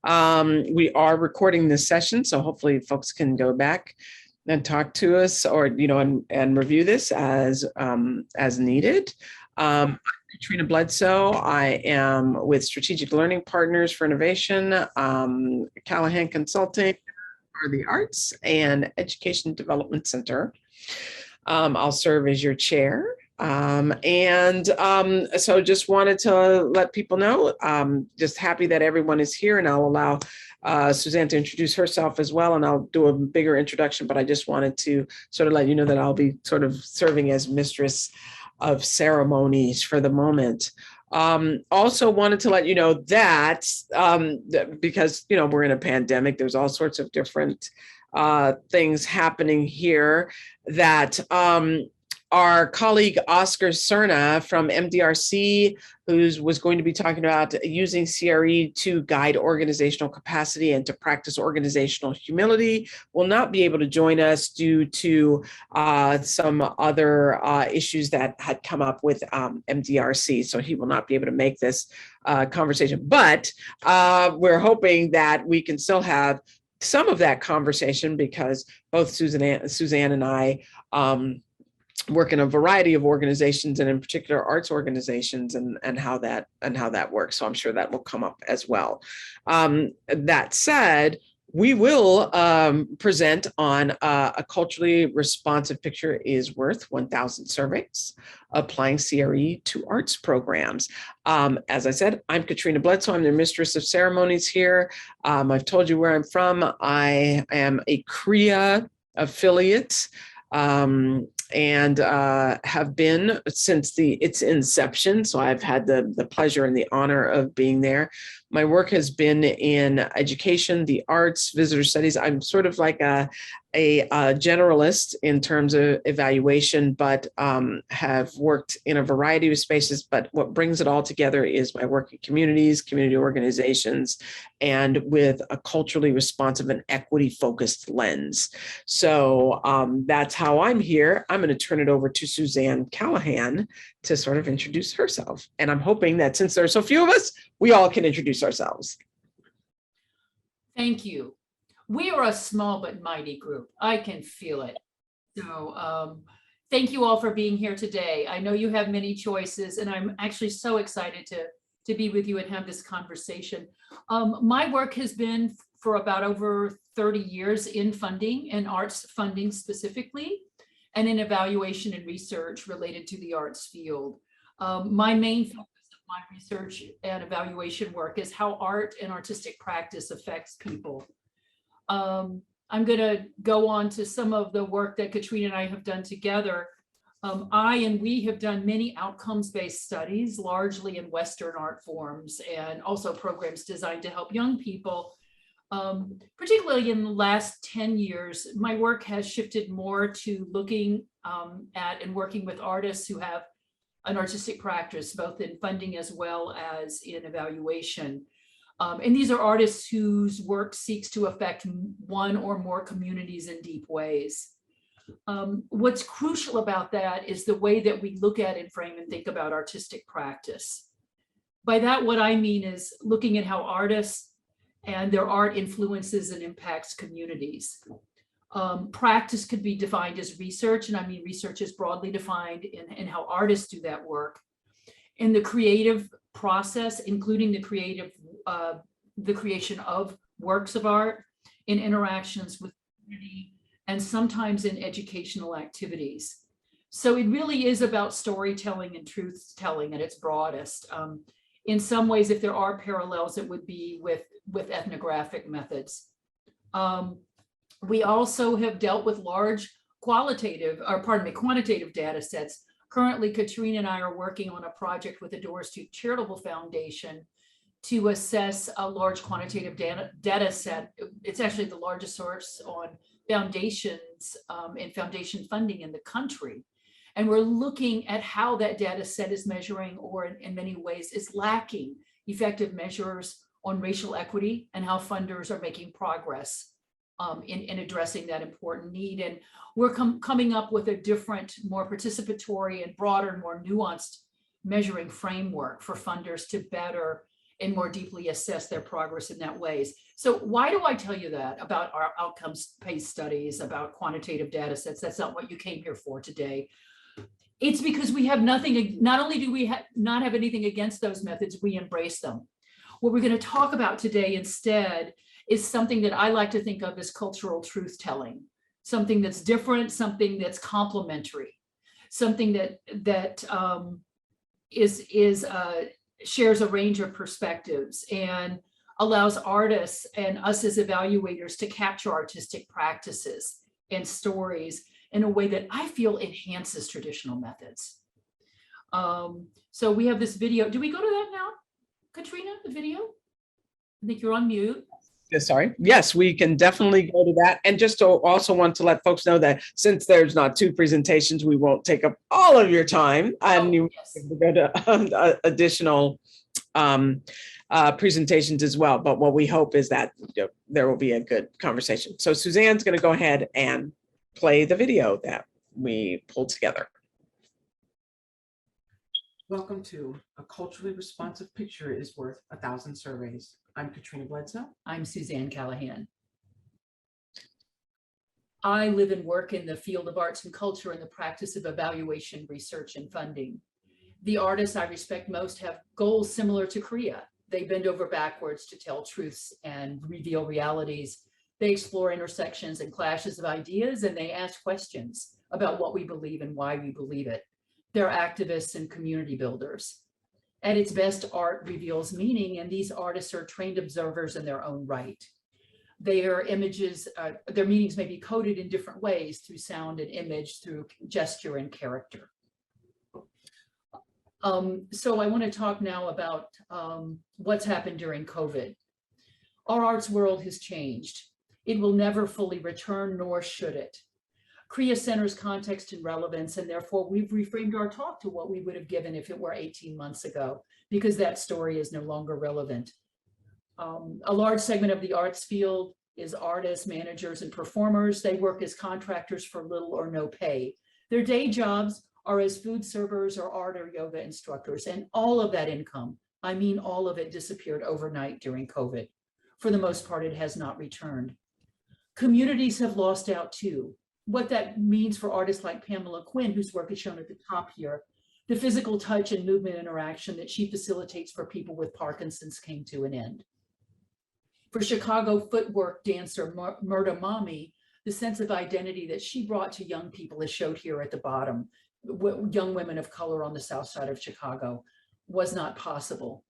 We are recording this session, so hopefully folks can go back and talk to us, or and review this as needed. I'm Katrina Bledsoe. I am with Strategic Learning Partners for Innovation, Callahan Consulting for the Arts, and Education Development Center. I'll serve as your chair. So just wanted to let people know, just happy that everyone is here, and I'll allow Suzanne to introduce herself as well, and I'll do a bigger introduction, but I just wanted to sort of let you know that I'll be sort of serving as mistress of ceremonies for the moment. Also wanted to let you know that because, we're in a pandemic, there's all sorts of different things happening here, that our colleague Oscar Cerna from MDRC, who was going to be talking about using CRE to guide organizational capacity and to practice organizational humility, will not be able to join us due to some other issues that had come up with MDRC. So he will not be able to make this conversation. But we're hoping that we can still have some of that conversation, because both Suzanne and I work in a variety of organizations, and in particular arts organizations, and how that works. So I'm sure that will come up as well. That said, we will present on a culturally responsive picture is worth 1,000 surveys, applying CRE to arts programs. As I said, I'm Katrina Bledsoe. I'm the Mistress of Ceremonies here. I've told you where I'm from. I am a CREA affiliate, and have been since its inception. So I've had the pleasure and the honor of being there. My work has been in education, the arts, visitor studies. I'm sort of like a generalist in terms of evaluation, but have worked in a variety of spaces. But what brings it all together is my work in communities, community organizations, and with a culturally responsive and equity-focused lens. So that's how I'm here. I'm going to turn it over to Suzanne Callahan to sort of introduce herself. And I'm hoping that since there are so few of us, we all can introduce ourselves. Thank you. We are a small but mighty group. I can feel it. So thank you all for being here today. I know you have many choices, and I'm actually so excited to be with you and have this conversation. My work has been for about over 30 years in funding, and arts funding specifically, and in evaluation and research related to the arts field. My main focus of my research and evaluation work is how art and artistic practice affects people. I'm going to go on to some of the work that Katrina and I have done together. We have done many outcomes-based studies, largely in Western art forms, and also programs designed to help young people. Particularly in the last 10 years, my work has shifted more to looking at and working with artists who have an artistic practice, both in funding as well as in evaluation. And these are artists whose work seeks to affect one or more communities in deep ways. What's crucial about that is the way that we look at and frame and think about artistic practice. By that, what I mean is looking at how artists and their art influences and impacts communities. Practice could be defined as research, and I mean research is broadly defined in how artists do that work. In the creative process, including the creation of works of art, in interactions with community, and sometimes in educational activities. So it really is about storytelling and truth telling at its broadest. In some ways, if there are parallels, it would be with ethnographic methods. We also have dealt with large quantitative data sets. Currently, Katrina and I are working on a project with the Doors to Charitable Foundation to assess a large quantitative data set. It's actually the largest source on foundations and foundation funding in the country. And we're looking at how that data set is measuring, or in many ways is lacking, effective measures on racial equity, and how funders are making progress in addressing that important need. And we're coming up with a different, more participatory and broader, more nuanced measuring framework for funders to better and more deeply assess their progress in that ways. So why do I tell you that about our outcomes-based studies, about quantitative data sets? That's not what you came here for today. It's because we have nothing, not only do we not have anything against those methods, we embrace them. What we're going to talk about today instead is something that I like to think of as cultural truth-telling, something that's different, something that's complementary, something that shares a range of perspectives and allows artists and us as evaluators to capture artistic practices and stories in a way that I feel enhances traditional methods. So we have this video. Do we go to that now, Katrina, the video? I think you're on mute. Sorry. Yes, we can definitely go to that. And just to also want to let folks know that since there's not two presentations, we won't take up all of your time, and you go to additional presentations as well. But what we hope is that there will be a good conversation. So Suzanne's going to go ahead and play the video that we pulled together. Welcome to A Culturally Responsive Picture is Worth 1,000 Surveys. I'm Katrina Bledsoe. I'm Suzanne Callahan. I live and work in the field of arts and culture and the practice of evaluation, research, and funding. The artists I respect most have goals similar to CREA. They bend over backwards to tell truths and reveal realities. They explore intersections and clashes of ideas, and they ask questions about what we believe and why we believe it. They're activists and community builders. At its best, art reveals meaning, and these artists are trained observers in their own right. Their images, their meanings may be coded in different ways through sound and image, through gesture and character. So I want to talk now about what's happened during COVID. Our arts world has changed. It will never fully return, nor should it. CREA centers context and relevance, and therefore we've reframed our talk to what we would have given if it were 18 months ago, because that story is no longer relevant. A large segment of the arts field is artists, managers, and performers. They work as contractors for little or no pay. Their day jobs are as food servers or art or yoga instructors, and all of that income, I mean all of it, disappeared overnight during COVID. For the most part, it has not returned. Communities have lost out too. What that means for artists like Pamela Quinn, whose work is shown at the top here, the physical touch and movement interaction that she facilitates for people with Parkinson's came to an end. For Chicago footwork dancer Murda Mami, the sense of identity that she brought to young people is showed here at the bottom. Young women of color on the south side of Chicago was not possible.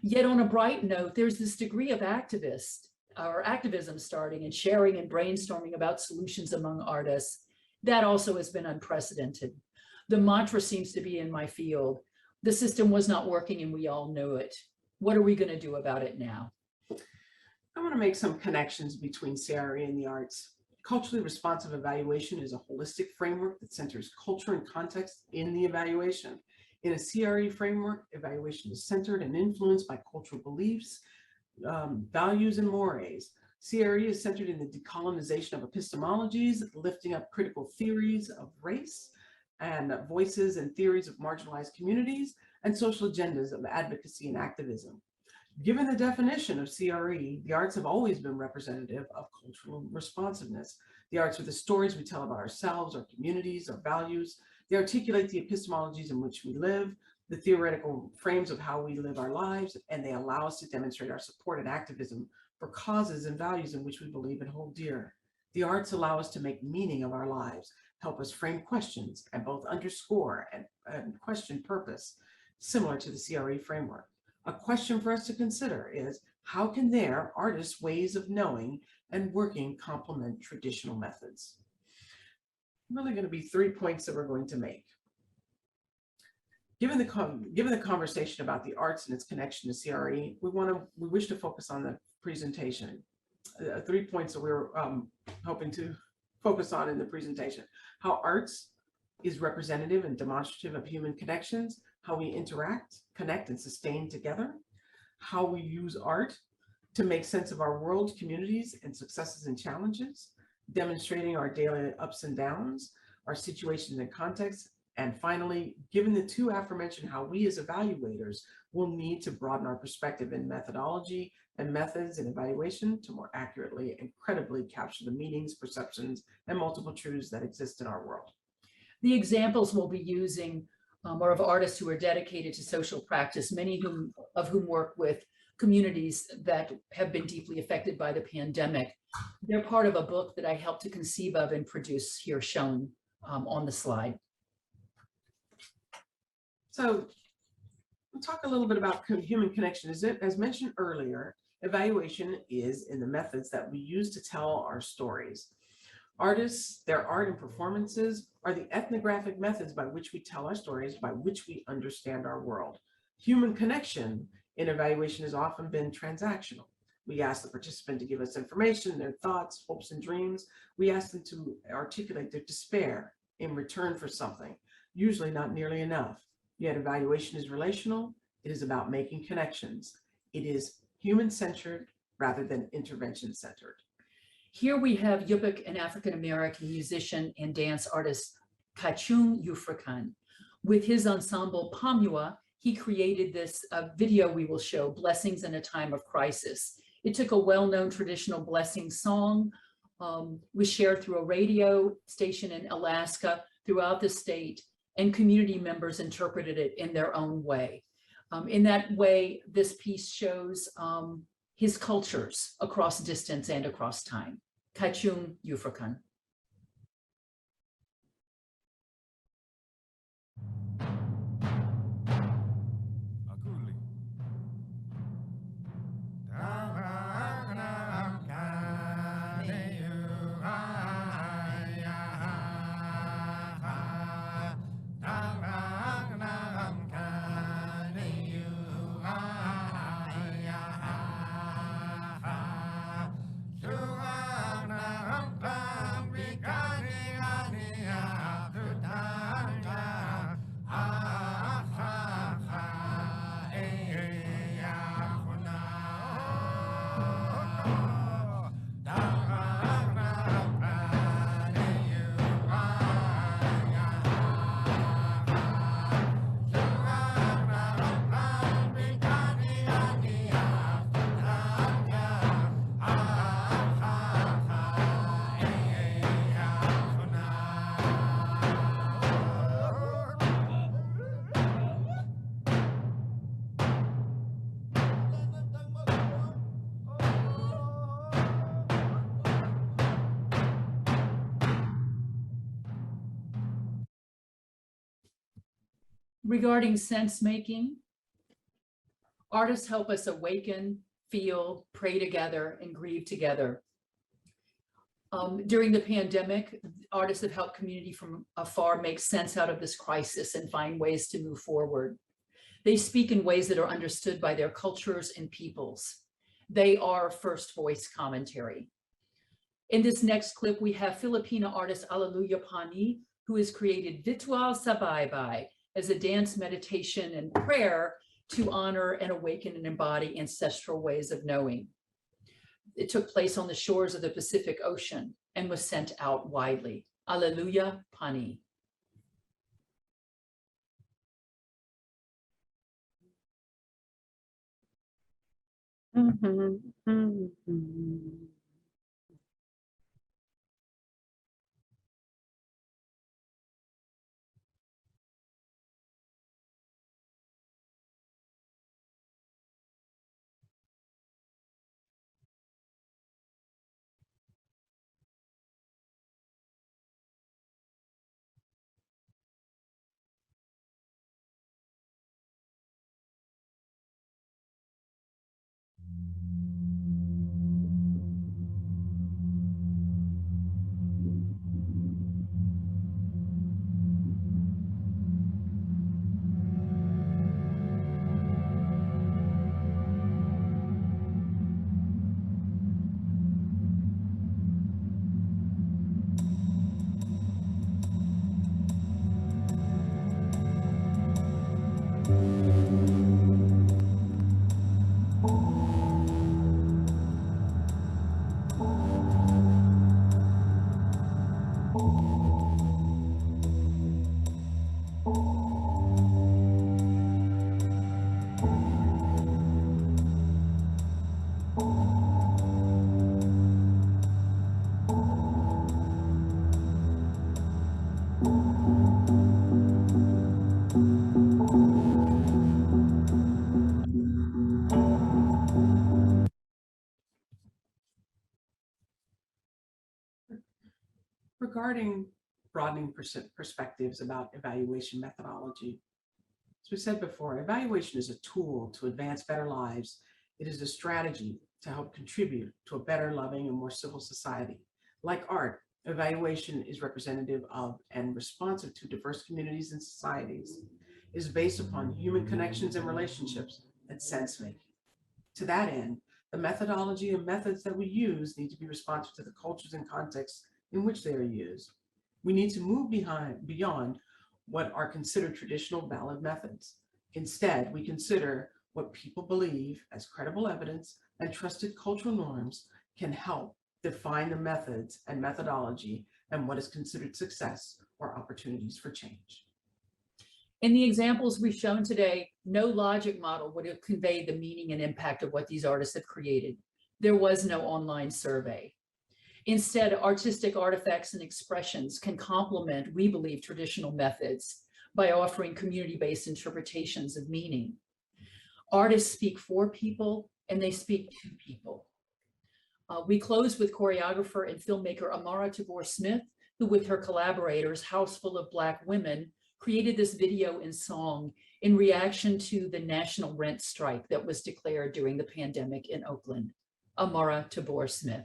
Yet on a bright note, there's this degree of activism starting and sharing and brainstorming about solutions among artists. That also has been unprecedented. The mantra seems to be in my field: the system was not working and we all know it. What are we going to do about it now? I want to make some connections between CREA and the arts. Culturally responsive evaluation is a holistic framework that centers culture and context in the evaluation. In a CRE framework, evaluation is centered and influenced by cultural beliefs, values, and mores. CRE is centered in the decolonization of epistemologies, lifting up critical theories of race and voices and theories of marginalized communities, and social agendas of advocacy and activism. Given the definition of CRE, the arts have always been representative of cultural responsiveness. The arts are the stories we tell about ourselves, our communities, our values. They articulate the epistemologies in which we live, the theoretical frames of how we live our lives, and they allow us to demonstrate our support and activism for causes and values in which we believe and hold dear. The arts allow us to make meaning of our lives, help us frame questions, and both underscore and question purpose, similar to the CRE framework. A question for us to consider is, how can their artists' ways of knowing and working complement traditional methods? Really going to be 3 points that we're going to make. Given the conversation about the arts and its connection to CRE, we wish to focus on the presentation. 3 points that we're hoping to focus on in the presentation: how arts is representative and demonstrative of human connections, how we interact, connect, and sustain together, how we use art to make sense of our world, communities, and successes and challenges, demonstrating our daily ups and downs, our situations and contexts, And finally, given the two aforementioned, how we as evaluators will need to broaden our perspective in methodology and methods in evaluation to more accurately and credibly capture the meanings, perceptions, and multiple truths that exist in our world. The examples we'll be using are of artists who are dedicated to social practice, many of whom work with communities that have been deeply affected by the pandemic. They're part of a book that I helped to conceive of and produce, here shown on the slide. So we'll talk a little bit about human connection. As mentioned earlier, evaluation is in the methods that we use to tell our stories. Artists, their art and performances are the ethnographic methods by which we tell our stories, by which we understand our world. Human connection in evaluation has often been transactional. We ask the participant to give us information, their thoughts, hopes, and dreams. We ask them to articulate their despair in return for something, usually not nearly enough. Yet evaluation is relational. It is about making connections. It is human-centered rather than intervention-centered. Here we have Yupik, an African-American musician and dance artist, Kachung Yufrakan. With his ensemble Pamua, he created this video we will show, Blessings in a Time of Crisis. It took a well-known traditional blessing song, was shared through a radio station in Alaska, throughout the state, and community members interpreted it in their own way. In that way, this piece shows his cultures across distance and across time. Kachung Yufrakan. Regarding sense making, artists help us awaken, feel, pray together, and grieve together. During the pandemic, artists have helped community from afar make sense out of this crisis and find ways to move forward. They speak in ways that are understood by their cultures and peoples. They are first voice commentary. In this next clip, we have Filipino artist Alleluia Pani, who has created Ritual sa Baybay as a dance, meditation, and prayer to honor and awaken and embody ancestral ways of knowing. It took place on the shores of the Pacific Ocean and was sent out widely. Alleluia Pani. regarding broadening perspectives about evaluation methodology, as we said before, evaluation is a tool to advance better lives. It is a strategy to help contribute to a better, loving, and more civil society. Like art, evaluation is representative of and responsive to diverse communities and societies. It is based upon human connections and relationships and sense making. To that end, the methodology and methods that we use need to be responsive to the cultures and contexts in which they are used. We need to move beyond what are considered traditional valid methods. Instead, we consider what people believe as credible evidence and trusted cultural norms can help define the methods and methodology and what is considered success or opportunities for change. In the examples we've shown today, no logic model would have conveyed the meaning and impact of what these artists have created. There was no online survey. Instead, artistic artifacts and expressions can complement, we believe, traditional methods by offering community-based interpretations of meaning. Artists speak for people and they speak to people. We close with choreographer and filmmaker Amara Tabor-Smith, who with her collaborators, House Full of Black Women, created this video and song in reaction to the national rent strike that was declared during the pandemic in Oakland. Amara Tabor-Smith.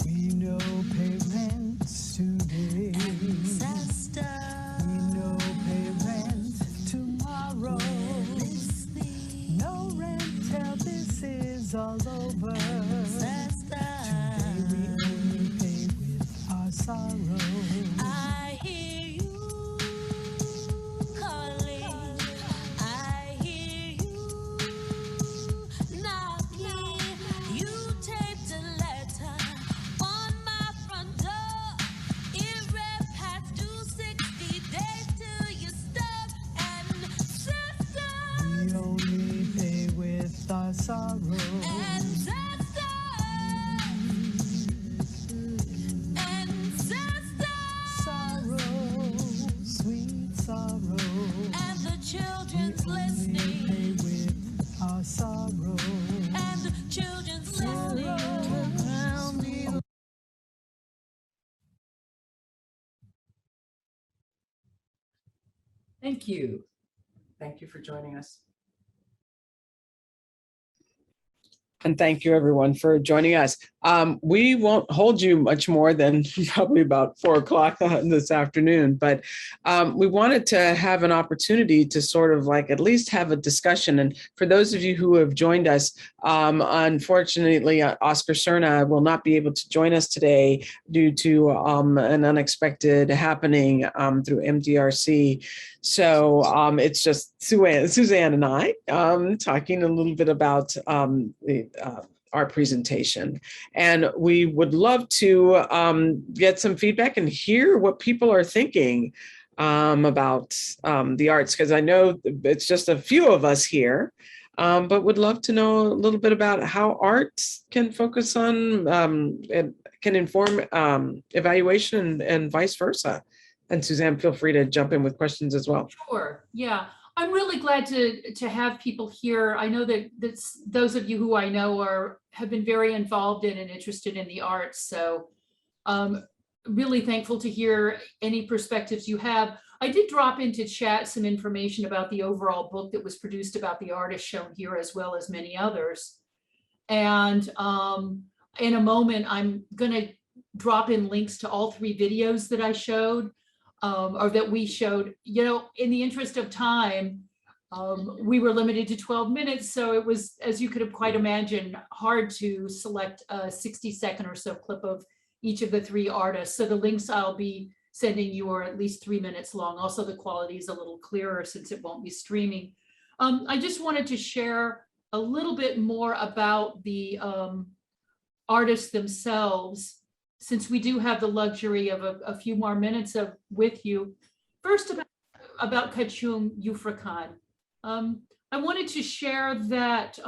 We know pay rent today. We know pay rent tomorrow. No rent till this is all over. Today we only pay with our sorrow. I hear you calling. I hear you knocking. You taped a letter on my front door. It read past due 60 days till you stop. And sisters, We only pay with our sorrow. and sisters, and sisters, Sorrow, sweet sorrow. and the children's We only listening. pay with our sorrow. And the children's listening. Thank you. Thank you for joining us. And thank you everyone for joining us. We won't hold you much more than probably about 4 o'clock this afternoon, but we wanted to have an opportunity to sort of like at least have a discussion. And for those of you who have joined us, unfortunately, Oscar Cerna will not be able to join us today due to an unexpected happening through MDRC. So it's just Suzanne and I talking a little bit about our presentation. And we would love to get some feedback and hear what people are thinking about the arts, because I know it's just a few of us here, but would love to know a little bit about how art can focus on and can inform evaluation and vice versa. And Suzanne, feel free to jump in with questions as well. Sure. Yeah, I'm really glad to have people here. I know that those of you who I know have been very involved in and interested in the arts. So really thankful to hear any perspectives you have. I did drop into chat some information about the overall book that was produced about the artist shown here, as well as many others. And in a moment, I'm going to drop in links to all 3 videos that I showed. Or that we showed. You know, in the interest of time, we were limited to 12 minutes. So it was, as you could have quite imagined, hard to select a 60-second or so clip of each of the 3 artists. So the links I'll be sending you are at least 3 minutes long. Also, the quality is a little clearer since it won't be streaming. I just wanted to share a little bit more about the artists themselves, since we do have the luxury of a few more minutes with you. First, about Kachum Yufrakan. I wanted to share that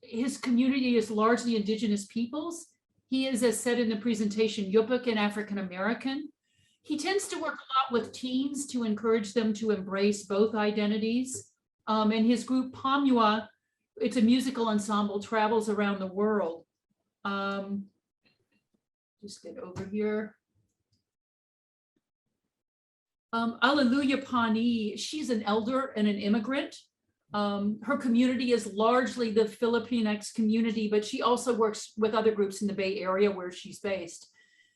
his community is largely indigenous peoples. He is, as said in the presentation, Yupik and African American. He tends to work a lot with teens to encourage them to embrace both identities. And his group Pamua, it's a musical ensemble, travels around the world. Just get over here. Alleluia Pani, she's an elder and an immigrant. Her community is largely the Filipinx community, but she also works with other groups in the Bay Area where she's based.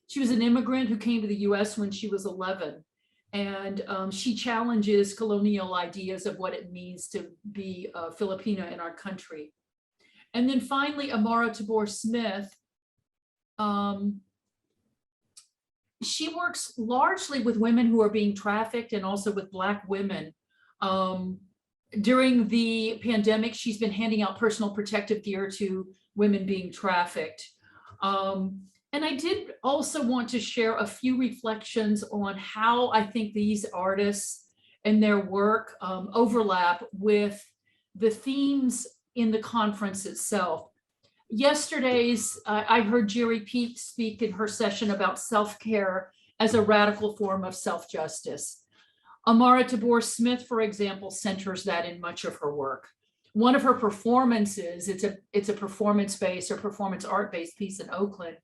She was an immigrant who came to the US when she was 11. And she challenges colonial ideas of what it means to be Filipina in our country. And then finally, Amara Tabor Smith. She works largely with women who are being trafficked and also with Black women. During the pandemic, she's been handing out personal protective gear to women being trafficked. And I did also want to share a few reflections on how I think these artists and their work overlap with the themes in the conference itself. Yesterday's, I heard Jerry Peake speak in her session about self-care as a radical form of self-justice. Amara Tabor Smith, for example, centers that in much of her work. One of her performances, it's a performance-based or performance art-based piece in Oakland.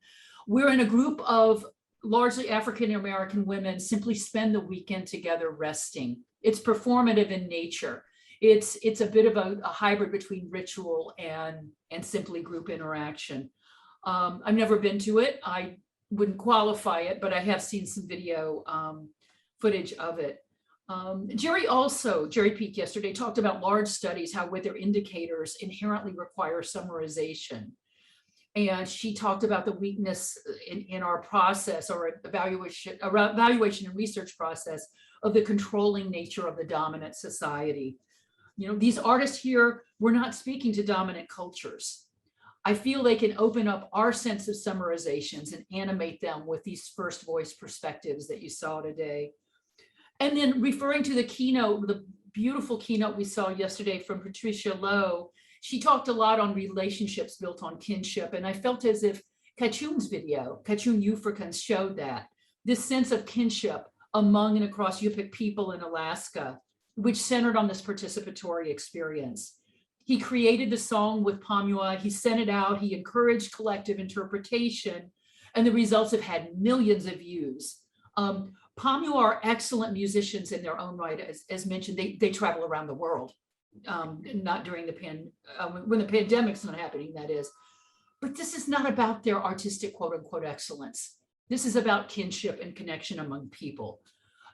We're in a group of largely African-American women simply spend the weekend together resting. It's performative in nature. It's a bit of a hybrid between ritual and simply group interaction. I've never been to it. I wouldn't qualify it, but I have seen some video footage of it. Jerry Peake yesterday talked about large studies, how with their indicators inherently require summarization. And she talked about the weakness in our process or evaluation and research process of the controlling nature of the dominant society. You know, these artists here, we're not speaking to dominant cultures. I feel they can open up our sense of summarizations and animate them with these first voice perspectives that you saw today. And then referring to the keynote, the beautiful keynote we saw yesterday from Patricia Lowe, she talked a lot on relationships built on kinship. And I felt as if Kachun's video, Kachun Ufrikans showed that, this sense of kinship among and across Yupik people in Alaska, which centered on this participatory experience. He created the song with Pamua, he sent it out, he encouraged collective interpretation, and the results have had millions of views. Pamua are excellent musicians in their own right. As mentioned, they travel around the world, not during the when the pandemic's not happening, that is. But this is not about their artistic quote unquote excellence. This is about kinship and connection among people.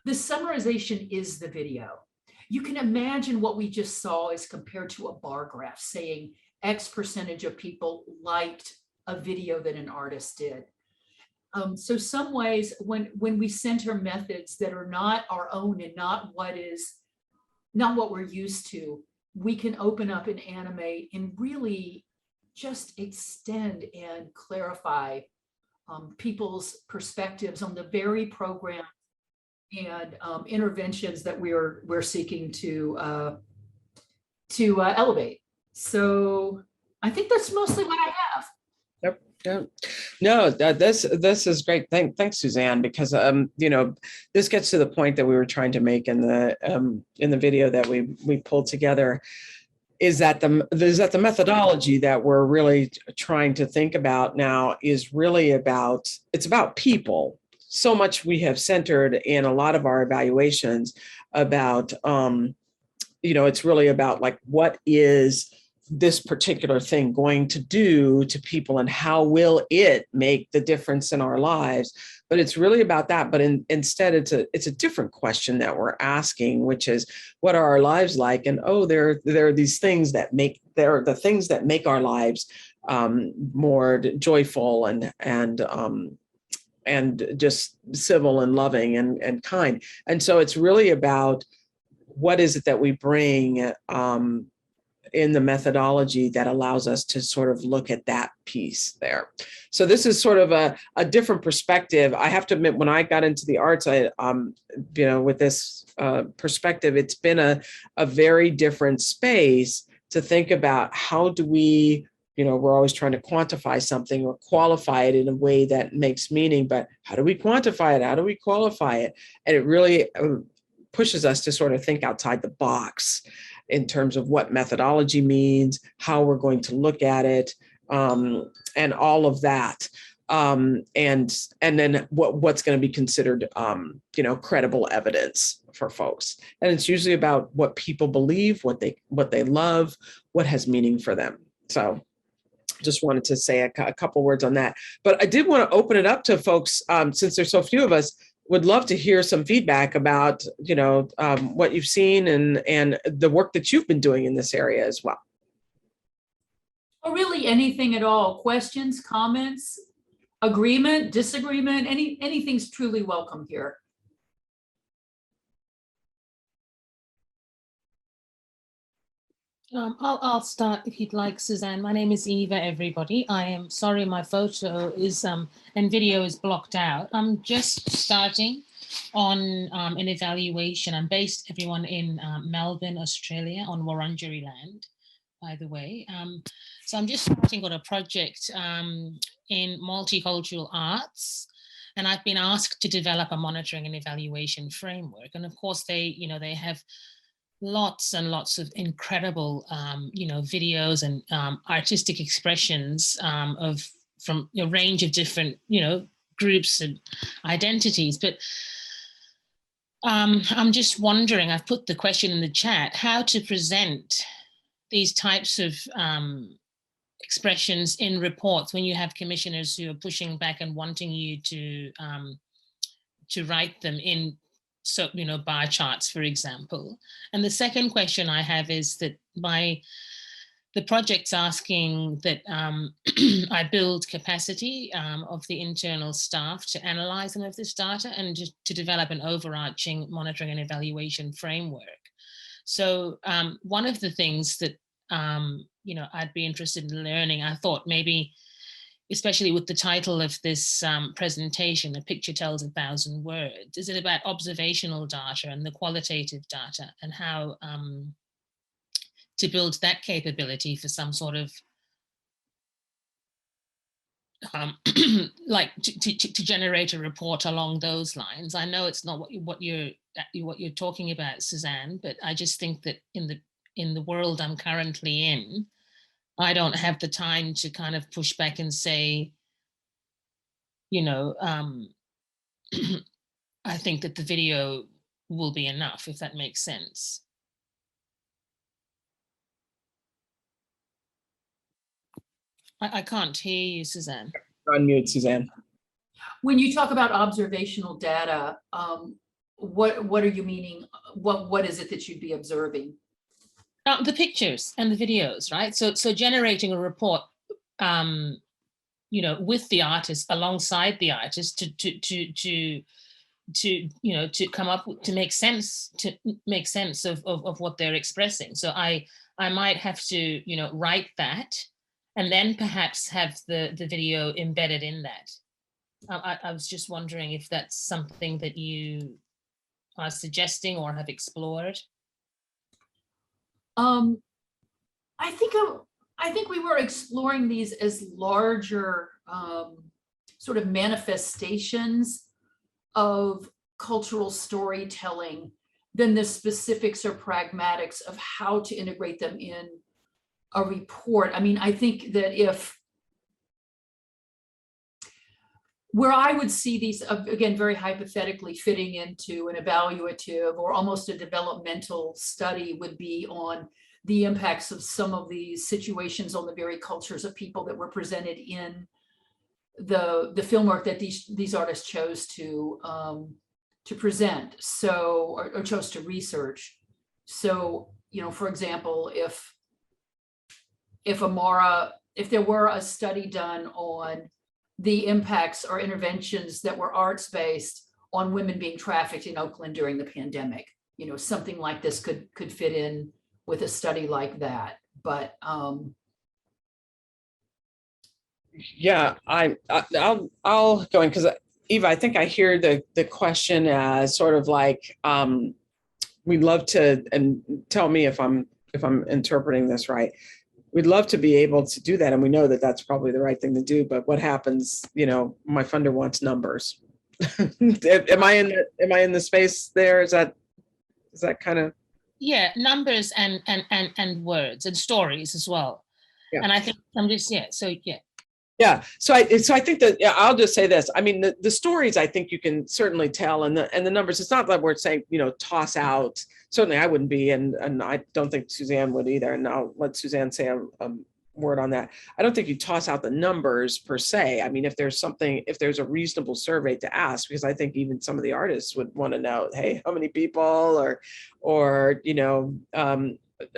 The summarization is the video. You can imagine what we just saw is compared to a bar graph saying X percentage of people liked a video that an artist did. So some ways when we center methods that are not our own and not what we're used to, we can open up and animate and really just extend and clarify people's perspectives on the very program and interventions that we're seeking to elevate. So I think that's mostly what I have. Yep. No, this is great. Thanks, Suzanne, because you know, this gets to the point that we were trying to make in the video that we pulled together. Is that the methodology that we're really trying to think about now is really about, it's about people. So much we have centered in a lot of our evaluations about, you know, it's really about like, what is this particular thing going to do to people and how will it make the difference in our lives? But it's really about that. But instead, it's a different question that we're asking, which is, what are our lives like? And there are these things that make our lives more joyful and just civil and loving and kind. And so it's really about, what is it that we bring in the methodology that allows us to sort of look at that piece there. So this is sort of a different perspective. I have to admit, when I got into the arts, you know, with this perspective, it's been a very different space to think about, how do we we're always trying to quantify something or qualify it in a way that makes meaning, but how do we quantify it? How do we qualify it? And it really pushes us to sort of think outside the box in terms of what methodology means, how we're going to look at it, and all of that. And then what's going to be considered, credible evidence for folks. And it's usually about what people believe, what they love, what has meaning for them. So just wanted to say a couple words on that. But I did want to open it up to folks, since there's so few of us, would love to hear some feedback about, what you've seen and the work that you've been doing in this area as well. Or really anything at all. Questions, comments, agreement, disagreement, anything's truly welcome here. I'll start if you'd like, Suzanne. My name is Eva, everybody. I am sorry my photo is and video is blocked out. I'm just starting on an evaluation. I'm based, everyone, in Melbourne, Australia, on Wurundjeri land, by the way. So I'm just starting on a project in multicultural arts. And I've been asked to develop a monitoring and evaluation framework. And of course, they have lots and lots of incredible, videos and artistic expressions from a range of different, groups and identities. But I'm just wondering, I've put the question in the chat, how to present these types of expressions in reports when you have commissioners who are pushing back and wanting you to write them in, so, bar charts, for example. And the second question I have is that the project's asking that I build capacity of the internal staff to analyze some of this data and just to develop an overarching monitoring and evaluation framework. So one of the things that, I'd be interested in learning, I thought maybe, especially with the title of this presentation, A Picture Tells 1,000 Words. Is it about observational data and the qualitative data and how to build that capability for some sort of, like to generate a report along those lines? I know it's not what you're talking about, Suzanne, but I just think that in the world I'm currently in, I don't have the time to kind of push back and say, I think that the video will be enough, if that makes sense. I can't hear you, Suzanne. Unmute, Suzanne. When you talk about observational data, what are you meaning? What is it that you'd be observing? The pictures and the videos, right? So generating a report, with the artist, alongside the artist, to come up to make sense of what they're expressing. So I might have to write that, and then perhaps have the video embedded in that. I was just wondering if that's something that you are suggesting or have explored. I think we were exploring these as larger sort of manifestations of cultural storytelling than the specifics or pragmatics of how to integrate them in a report. I mean, I think that where I would see these, again, very hypothetically fitting into an evaluative or almost a developmental study, would be on the impacts of some of these situations on the very cultures of people that were presented in the film work that these artists chose to present, so or chose to research. So, for example, if there were a study done on the impacts or interventions that were arts-based on women being trafficked in Oakland during the pandemic, something like this could fit in with a study like that. But yeah, I'll go in, because Eva, I think I hear the question as sort of like, we'd love to, and tell me if I'm interpreting this right. we'd love to be able to do that. And we know that that's probably the right thing to do, but what happens, my funder wants numbers. Am I in the space there? Is that kind of? Yeah, numbers and words and stories as well. Yeah. And I think I'm just, Yeah. So I think that, I'll just say this. I mean, the stories, I think you can certainly tell, and the numbers, it's not that we're saying, toss out. Certainly I wouldn't be, and I don't think Suzanne would either. And I'll let Suzanne say a word on that. I don't think you toss out the numbers per se. I mean, if there's a reasonable survey to ask, because I think even some of the artists would want to know, hey, how many people or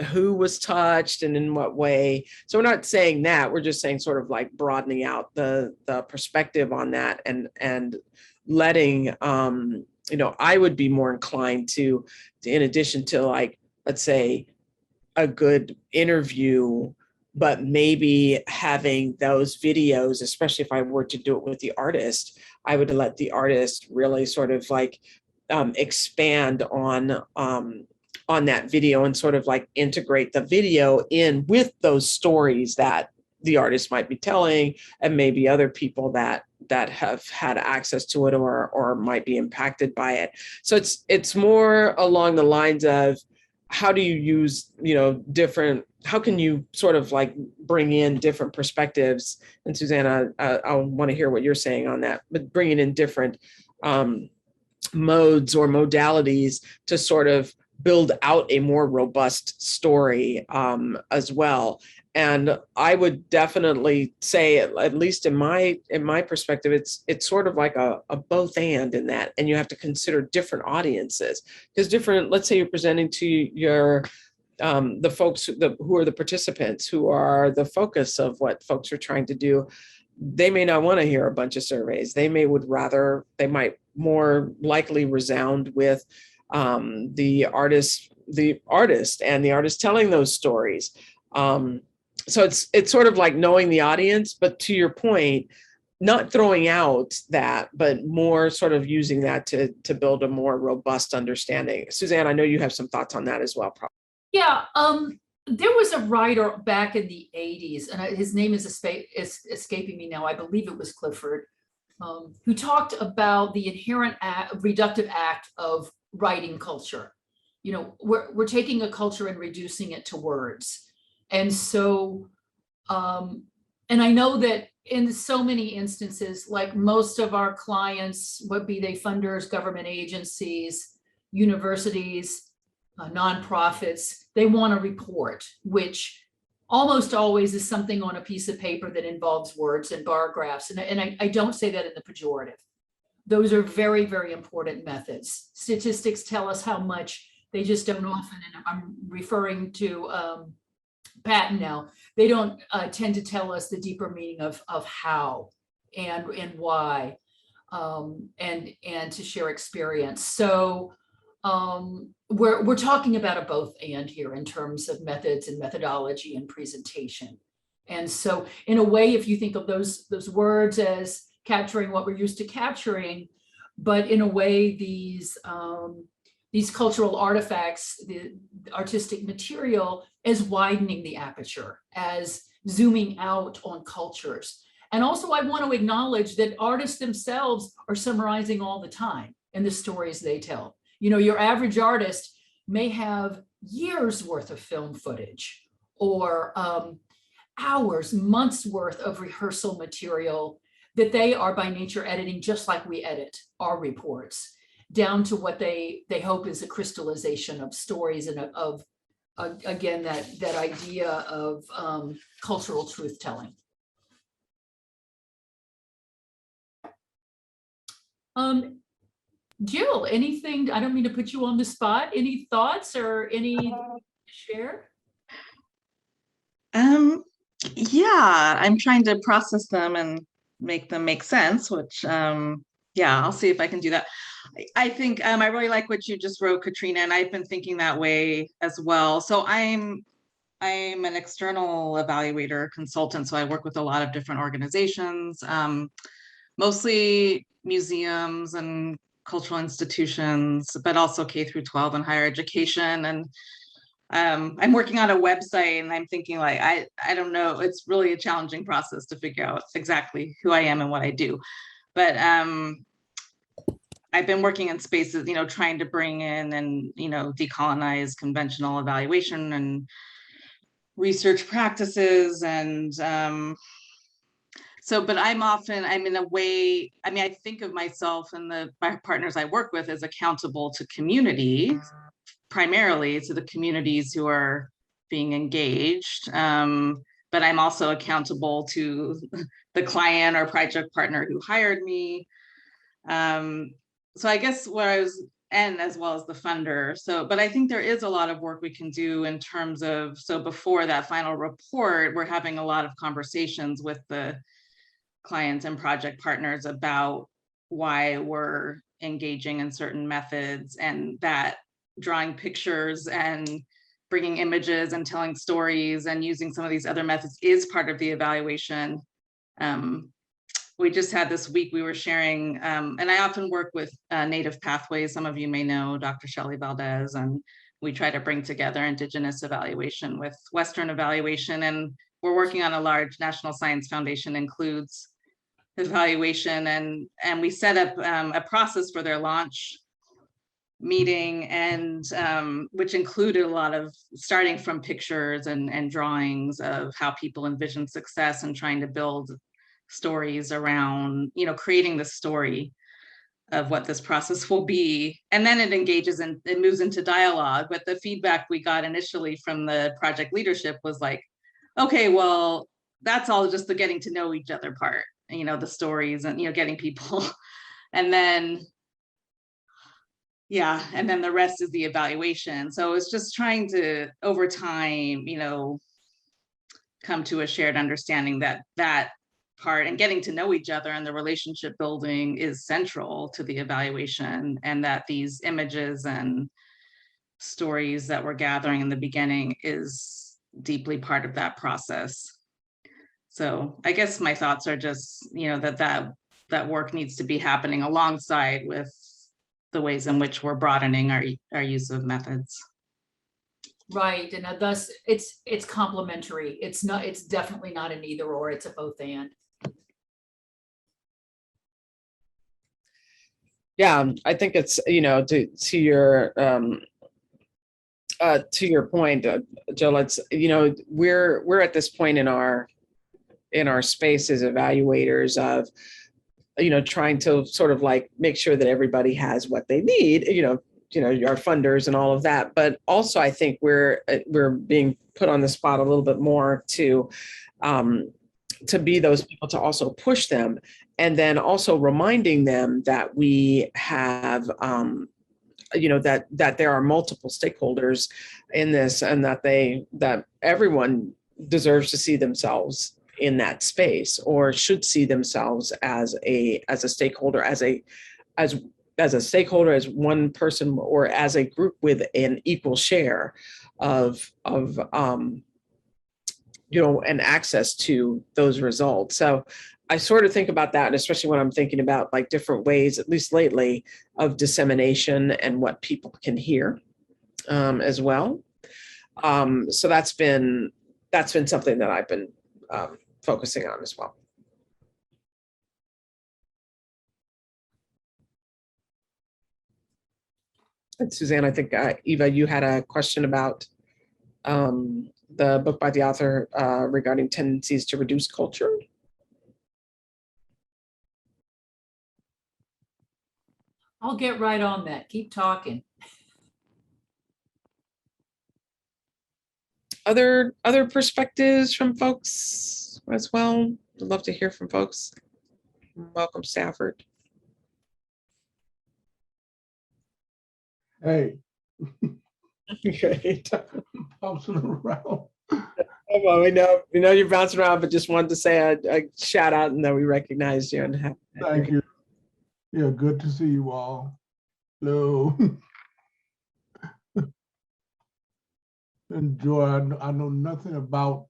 who was touched and in what way. So we're not saying that, we're just saying sort of like broadening out the perspective on that and letting, I would be more inclined to, in addition to, like, let's say a good interview, but maybe having those videos, especially if I were to do it with the artist, I would let the artist really sort of like expand on that video and sort of like integrate the video in with those stories that the artist might be telling, and maybe other people that have had access to it or might be impacted by it. So it's more along the lines of, how do you use, how can you sort of like bring in different perspectives? And Susanna, I want to hear what you're saying on that, but bringing in different modes or modalities to sort of build out a more robust story as well. And I would definitely say, at least in my perspective, it's sort of like a both and in that, and you have to consider different audiences, because let's say you're presenting to your the folks who are the participants, who are the focus of what folks are trying to do. They may not want to hear a bunch of surveys. They might more likely resound with the artist and the artist telling those stories. So it's sort of like knowing the audience, but to your point, not throwing out that, but more sort of using that to build a more robust understanding. Suzanne, I know you have some thoughts on that as well. Yeah, there was a writer back in the 80s, and his name is escaping me now. I believe it was Clifford, who talked about the inherent reductive act of writing culture. We're taking a culture and reducing it to words. And so, and I know that in so many instances, like most of our clients, what be they funders, government agencies, universities, nonprofits, they want a report, which almost always is something on a piece of paper that involves words and bar graphs. And I don't say that in the pejorative. Those are very, very important methods. Statistics tell us how much, they just don't often, and I'm referring to Patton now, they don't tend to tell us the deeper meaning of how and why, and to share experience. So we're talking about a both and here in terms of methods and methodology and presentation. And so in a way, if you think of those words as capturing what we're used to capturing, but in a way, these cultural artifacts, the artistic material, as widening the aperture, as zooming out on cultures. And also I want to acknowledge that artists themselves are summarizing all the time in the stories they tell. Your average artist may have years worth of film footage or hours, months worth of rehearsal material that they are by nature editing, just like we edit our reports, down to what they hope is a crystallization of stories and of again, that idea of cultural truth telling. Jill, anything? I don't mean to put you on the spot. Any thoughts or any to share? Yeah, I'm trying to process them and make them make sense, which yeah, I'll see if I can do that. I think I really like what you just wrote, Katrina, and I've been thinking that way as well. So I'm an external evaluator consultant, so I work with a lot of different organizations, mostly museums and cultural institutions, but also K through 12 and higher education. And I'm working on a website and I'm thinking like, I don't know, it's really a challenging process to figure out exactly who I am and what I do. But I've been working in spaces, trying to bring in and, decolonize conventional evaluation and research practices. And but I'm in a way, I think of myself and the partners I work with as accountable to community, primarily to the communities who are being engaged. But I'm also accountable to the client or project partner who hired me. So I guess and as well as the funder. But I think there is a lot of work we can do in terms of, before that final report, we're having a lot of conversations with the clients and project partners about why we're engaging in certain methods, and that drawing pictures and bringing images and telling stories and using some of these other methods is part of the evaluation. We just had this week, we were sharing, and I often work with Native Pathways. Some of you may know Dr. Shelley Valdez, and we try to bring together Indigenous evaluation with Western evaluation. And we're working on a large National Science Foundation includes evaluation, and we set up a process for their launch meeting, and which included a lot of starting from pictures and drawings of how people envision success and trying to build stories around, creating the story of what this process will be. And then it engages and it moves into dialogue. But the feedback we got initially from the project leadership was like, okay, well, that's all just the getting to know each other part, the stories and, getting people. And then, and then the rest is the evaluation. So it's just trying to, over time, come to a shared understanding that part and getting to know each other and the relationship building is central to the evaluation, and that these images and stories that we're gathering in the beginning is deeply part of that process. So I guess my thoughts are just, that work needs to be happening alongside with the ways in which we're broadening our use of methods. Right, and thus it's complementary. It's definitely not an either or, it's a both and. Yeah, I think it's, to your point, Jill, it's, we're at this point in our space as evaluators of, trying to sort of like make sure that everybody has what they need, our funders and all of that. But also I think we're being put on the spot a little bit more to be those people, to also push them, and then also reminding them that we have, that there are multiple stakeholders in this, and that everyone deserves to see themselves in that space, or should see themselves as a stakeholder, as a stakeholder, as one person, or as a group with an equal share of and access to those results. So I sort of think about that, and especially when I'm thinking about like different ways, at least lately, of dissemination and what people can hear as well. So that's been something that I've been focusing on as well. And Suzanne, I think Eva, you had a question about the book by the author regarding tendencies to reduce culture. I'll get right on that. Keep talking. Other perspectives from folks as well? I'd love to hear from folks. Welcome, Stafford. Hey. Great. Bouncing around. Well, we know you're bouncing around, but just wanted to say a shout out and that we recognize you. And thank you. Yeah, good to see you all. Hello. And Joy, I know nothing about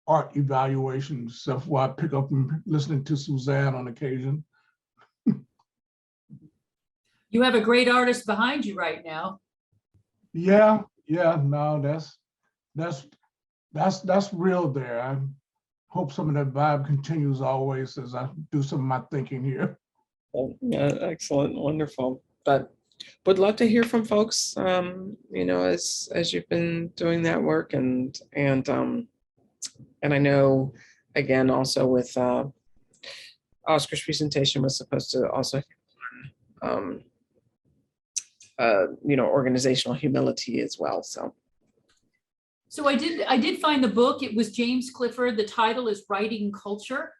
art evaluation except for I pick up and listening to Suzanne on occasion. You have a great artist behind you right now. Yeah, Yeah, no, that's real there. I hope some of that vibe continues always as I do some of my thinking here. Oh, yeah, excellent, wonderful. But would love to hear from folks, as you've been doing that work, and I know, again, also with Oscar's presentation was supposed to also, organizational humility as well. So I did find the book. It was James Clifford. The title is Writing Culture: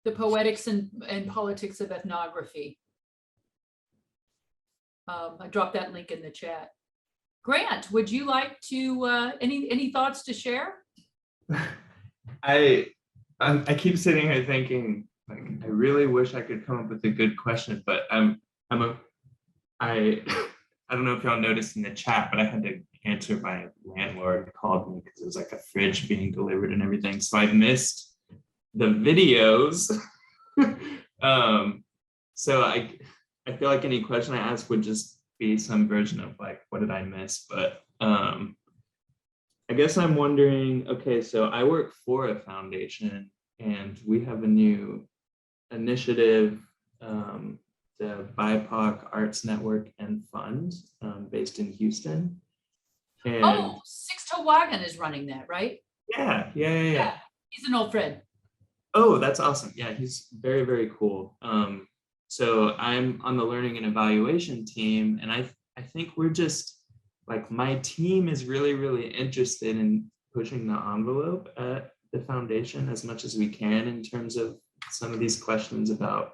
The Poetics and Politics of Ethnography. I dropped that link in the chat. Grant, would you like to, any thoughts to share? I keep sitting here thinking, like, I really wish I could come up with a good question, but I don't know if y'all noticed in the chat, but I had to answer my landlord called me because it was like a fridge being delivered and everything. So I missed the videos. So I feel like any question I ask would just be some version of like, what did I miss? But I guess I'm wondering, okay, so I work for a foundation and we have a new initiative, the BIPOC Arts Network and Fund, based in Houston. And Oh, Six Toe Wagon is running that, right? yeah. He's an old friend. Oh, that's awesome. Yeah, he's very, very cool. So I'm on the learning and evaluation team, and I think we're just like, my team is really, really interested in pushing the envelope at the foundation as much as we can in terms of some of these questions about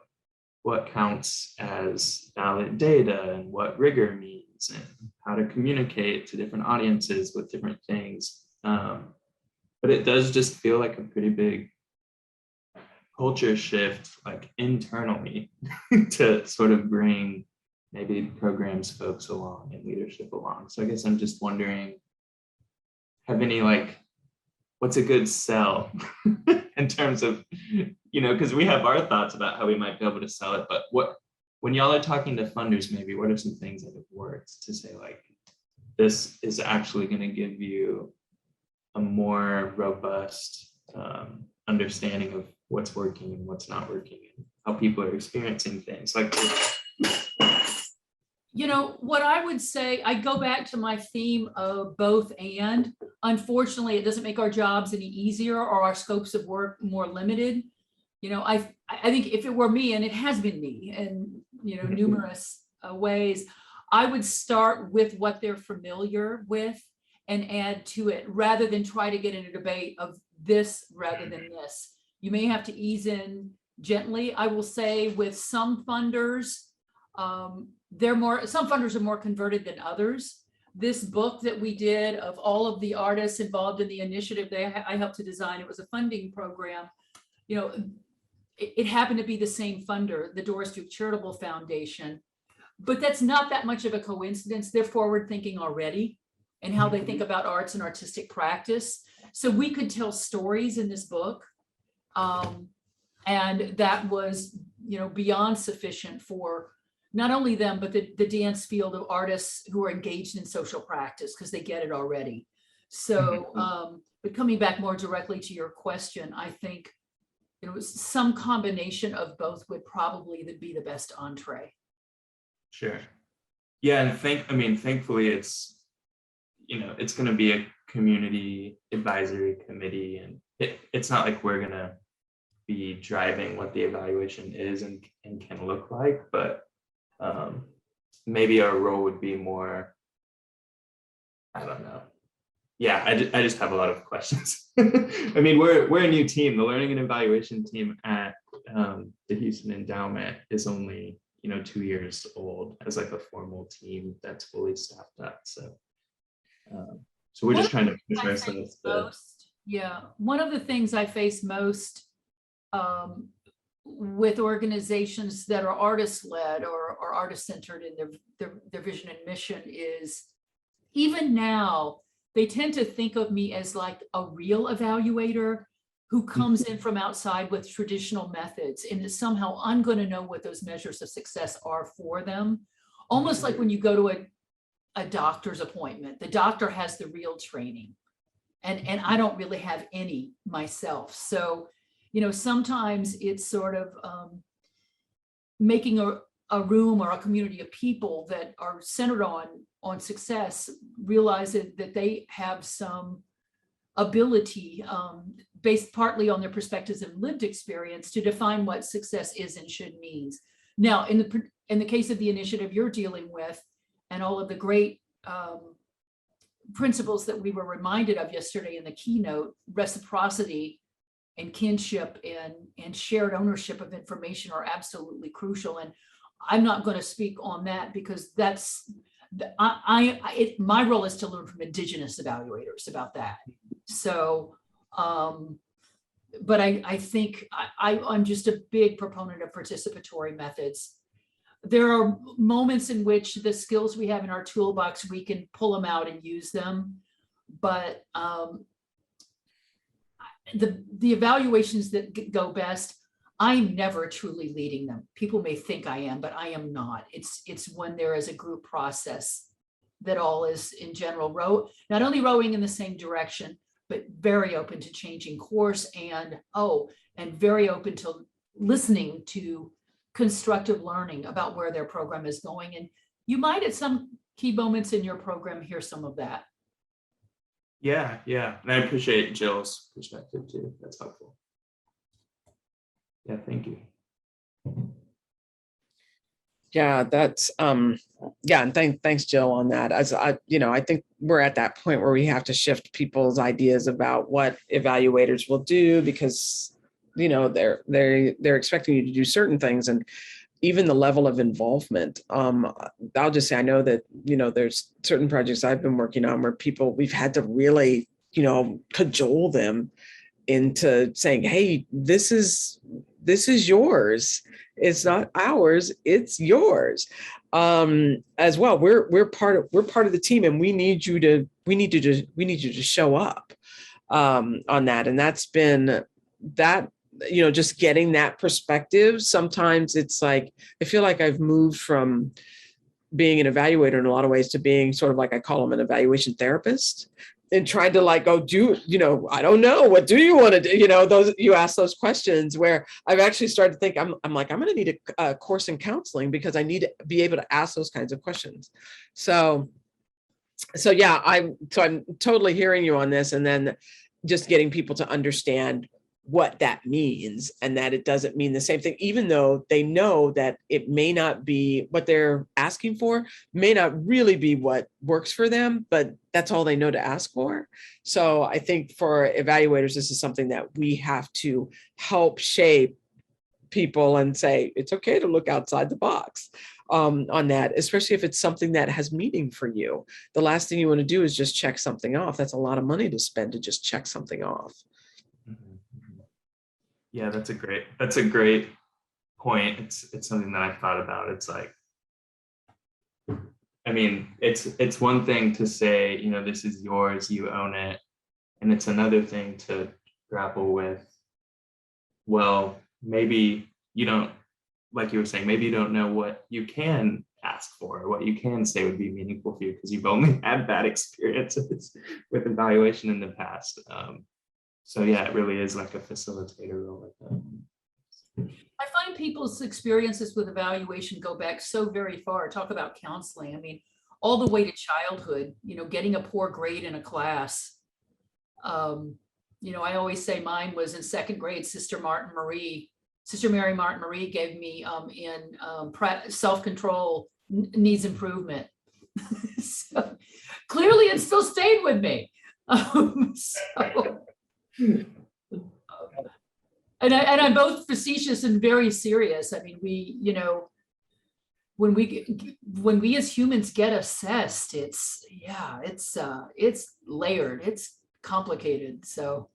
what counts as valid data and what rigor means and how to communicate to different audiences with different things. But it does just feel like a pretty big culture shift, like internally, to sort of bring maybe programs folks along and leadership along. So I guess I'm just wondering, have any what's a good sell in terms of, because we have our thoughts about how we might be able to sell it, but when y'all are talking to funders, maybe what are some things that have worked to say like, this is actually going to give you a more robust understanding of what's working and what's not working and how people are experiencing things like this. What I would say, I go back to my theme of both and. Unfortunately, it doesn't make our jobs any easier or our scopes of work more limited. I think if it were me, and it has been me in numerous ways, I would start with what they're familiar with and add to it, rather than try to get in a debate of this rather than this. You may have to ease in gently. I will say with some funders, some funders are more converted than others. This book that we did of all of the artists involved in the initiative I helped to design, it was a funding program. It happened to be the same funder, the Doris Duke Charitable Foundation, but that's not that much of a coincidence. They're forward thinking already and how they think about arts and artistic practice. So we could tell stories in this book. And that was, beyond sufficient for not only them, but the dance field of artists who are engaged in social practice, because they get it already. So, but coming back more directly to your question, I think it was some combination of both would probably be the best entree. Sure. Yeah, and thankfully it's, it's going to be a community advisory committee, and it's not like we're going to be driving what the evaluation is and can look like, but maybe our role would be more, I don't know. Yeah, I just have a lot of questions. We're a new team. The learning and evaluation team at the Houston Endowment is only 2 years old as like a formal team that's fully staffed up. So we're just trying to push ourselves. One of the things I face most with organizations that are artist-led or artist-centered in their vision and mission is, even now, they tend to think of me as like a real evaluator who comes in from outside with traditional methods, and that somehow I'm going to know what those measures of success are for them. Almost like when you go to a doctor's appointment. The doctor has the real training. And I don't really have any myself. So, sometimes it's sort of making a room or a community of people that are centered on success, realize that they have some ability based partly on their perspectives and lived experience to define what success is and should means. Now, in the case of the initiative you're dealing with and all of the great principles that we were reminded of yesterday in the keynote, reciprocity and kinship and shared ownership of information are absolutely crucial. And I'm not going to speak on that because my role is to learn from Indigenous evaluators about that. So, but I think I'm just a big proponent of participatory methods. There are moments in which the skills we have in our toolbox, we can pull them out and use them. But the evaluations that go best, I'm never truly leading them. People may think I am, but I am not. It's when there is a group process that all is in general not only rowing in the same direction, but very open to changing course and very open to listening to constructive learning about where their program is going. And you might at some key moments in your program hear some of that. Yeah. And I appreciate Jill's perspective too. That's helpful. Yeah, thank you. Yeah, that's and thanks Jill on that. As I think we're at that point where we have to shift people's ideas about what evaluators will do, because they're expecting you to do certain things, and even the level of involvement. I'll just say, I know that there's certain projects I've been working on where we've had to really cajole them into saying, hey, this is yours. It's not ours, it's yours. As well, we're part of the team, and we need you to show up on that. And that's been that, just getting that perspective. Sometimes it's like, I feel like I've moved from being an evaluator in a lot of ways to being sort of like, I call them an evaluation therapist, and tried to I don't know, what do you want to do? You ask those questions, where I've actually started to think, I'm going to need a course in counseling, because I need to be able to ask those kinds of questions. So yeah, I'm totally hearing you on this, and then just getting people to understand what that means, and that it doesn't mean the same thing, even though they know that it may not be what they're asking for, may not really be what works for them, but that's all they know to ask for. So I think for evaluators, this is something that we have to help shape people and say, it's okay to look outside the box on that, especially if it's something that has meaning for you. The last thing you want to do is just check something off. That's a lot of money to spend to just check something off. Yeah, that's a great point. It's something that I've thought about. It's like, I mean, it's one thing to say, this is yours, you own it. And it's another thing to grapple with, well, maybe you don't, like you were saying, maybe you don't know what you can ask for, or what you can say would be meaningful for you, because you've only had bad experiences with evaluation in the past. So yeah, it really is like a facilitator role like that. I find people's experiences with evaluation go back so very far. Talk about counseling. I mean, all the way to childhood, getting a poor grade in a class. I always say mine was in second grade. Sister Mary Martin Marie gave me in self-control needs improvement. So clearly it still stayed with me. And I'm both facetious and very serious. I mean, when we as humans get assessed, it's layered, it's complicated. So.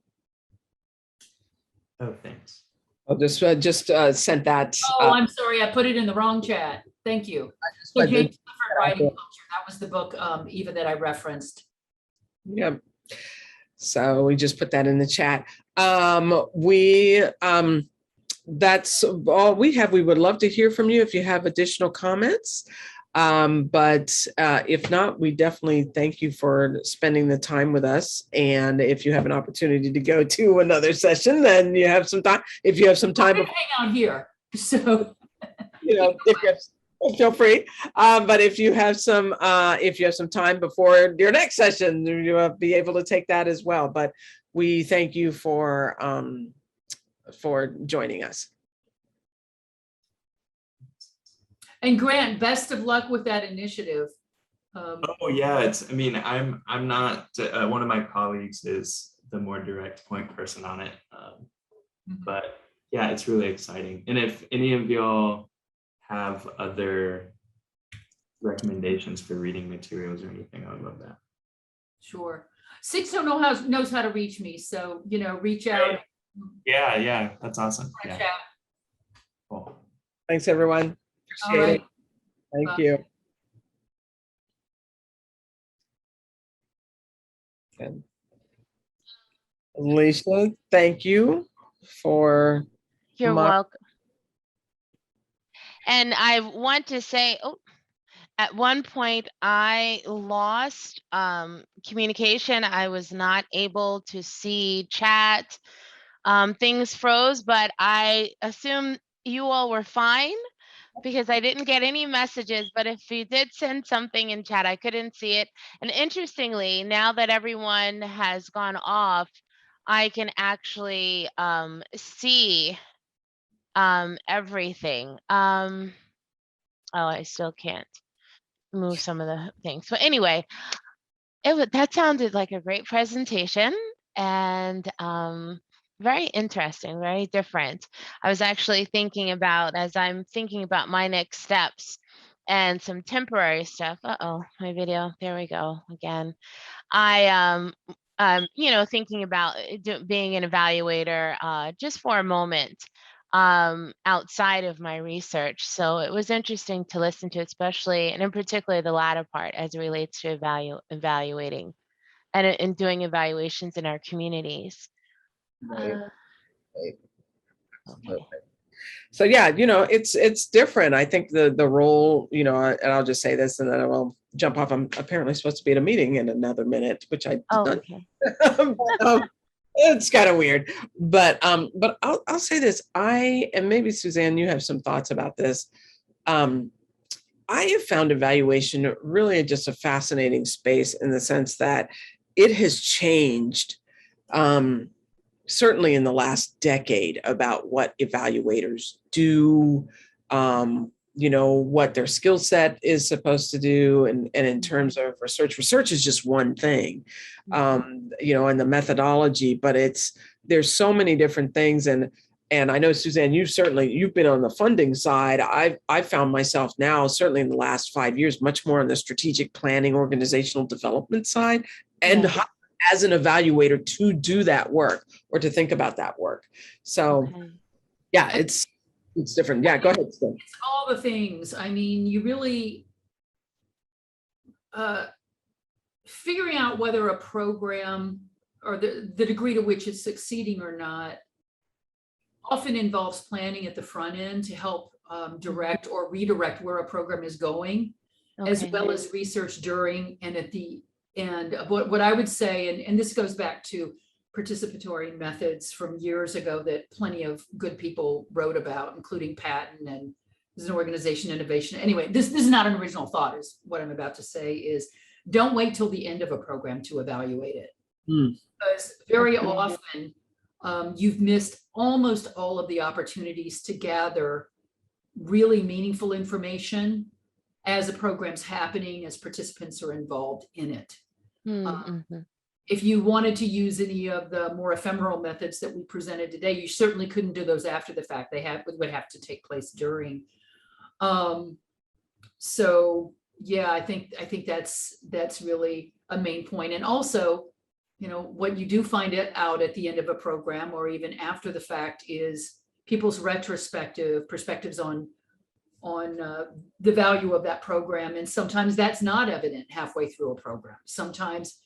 Oh, thanks. I'll just sent that. Oh, I'm sorry, I put it in the wrong chat. Thank you. So James Clifford, Writing Culture. That was the book, Eva, that I referenced. Yeah. So we just put that in the chat. That's all we have. We would love to hear from you if you have additional comments. But if not, we definitely thank you for spending the time with us. And if you have an opportunity to go to another session, then you have some time. If you have some time, I'm gonna hang out here. So you know, if you have, feel free. But if you have some time before your next session, you'll be able to take that as well. But we thank you for joining us. and Grant, best of luck with that initiative. Oh yeah, I mean, I'm not, one of my colleagues is the more direct point person on it. But yeah, it's really exciting. And if any of y'all have other recommendations for reading materials or anything, I would love that. Sure. Sixto knows how to reach me, so reach out. Yeah, that's awesome. Reach Yeah, out. cool. Thanks, everyone. All Appreciate right. it. Thank Bye. you. Okay. Alicia, thank you for You're my- welcome. And I want to say, at one point I lost communication. I was not able to see chat. Things froze, but I assume you all were fine because I didn't get any messages. But if you did send something in chat, I couldn't see it. And interestingly, now that everyone has gone off, I can actually see everything. Oh, I still can't move some of the things. But anyway, that sounded like a great presentation and very interesting, very different. I was actually thinking about, as I'm thinking about my next steps and some temporary stuff. Uh-oh, my video, there we go again. Thinking about being an evaluator just for a moment outside of my research. So it was interesting to listen to, especially and in particular the latter part as it relates to evaluating and doing evaluations in our communities. Right. Okay. So yeah, it's different. I think the role, and I'll just say this and then I will jump off. I'm apparently supposed to be at a meeting in another minute, which I did not. Okay. But, it's kind of weird, but I'll say this. And maybe Suzanne, you have some thoughts about this. I have found evaluation really just a fascinating space in the sense that it has changed, certainly in the last decade, about what evaluators do, what their skill set is supposed to do. And in terms of research is just one thing, and the methodology, but there's so many different things. And I know, Suzanne, you've been on the funding side. I've found myself now, certainly in the last 5 years, much more on the strategic planning, organizational development side, and how, as an evaluator, to do that work or to think about that work. So yeah, it's different. Yeah, go ahead, Suzanne. It's all the things. I mean, you really figuring out whether a program or the degree to which it's succeeding or not often involves planning at the front end to help direct or redirect where a program is going, as well as research during and at the end. What I would say, and this goes back to participatory methods from years ago that plenty of good people wrote about, including Patton and there's an organization innovation. Anyway, this is not an original thought, is what I'm about to say, is don't wait till the end of a program to evaluate it. Because very often you've missed almost all of the opportunities to gather really meaningful information as a program's happening, as participants are involved in it. If you wanted to use any of the more ephemeral methods that we presented today, you certainly couldn't do those after the fact. They would have to take place during. So yeah, I think that's really a main point. And also, what you do find out at the end of a program or even after the fact is people's perspectives on the value of that program. And sometimes that's not evident halfway through a program. Sometimes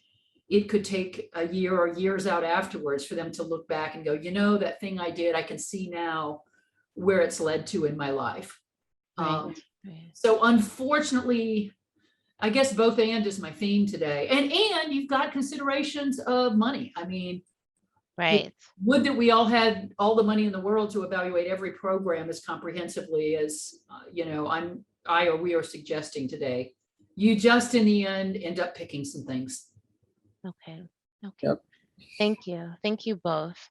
it could take a year or years out afterwards for them to look back and go, that thing I did, I can see now where it's led to in my life. Right. So unfortunately, I guess both and is my theme today. And you've got considerations of money. I mean, Right. would that we all had all the money in the world to evaluate every program as comprehensively as, we are suggesting today. You just in the end up picking some things. Okay. Okay. Yep. Thank you. Thank you both.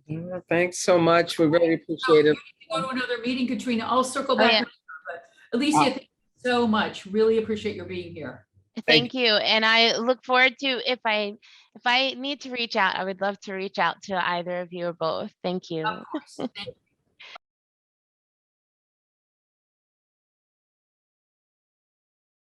Yeah, thanks so much. We really appreciate it. Go to another meeting, Katrina. I'll circle Oh, back. yeah. with you, but Alicia, thank you so much. Really appreciate your being here. Thank you. And I look forward to if I need to reach out, I would love to reach out to either of you or both. Thank you. Of course. Thank you.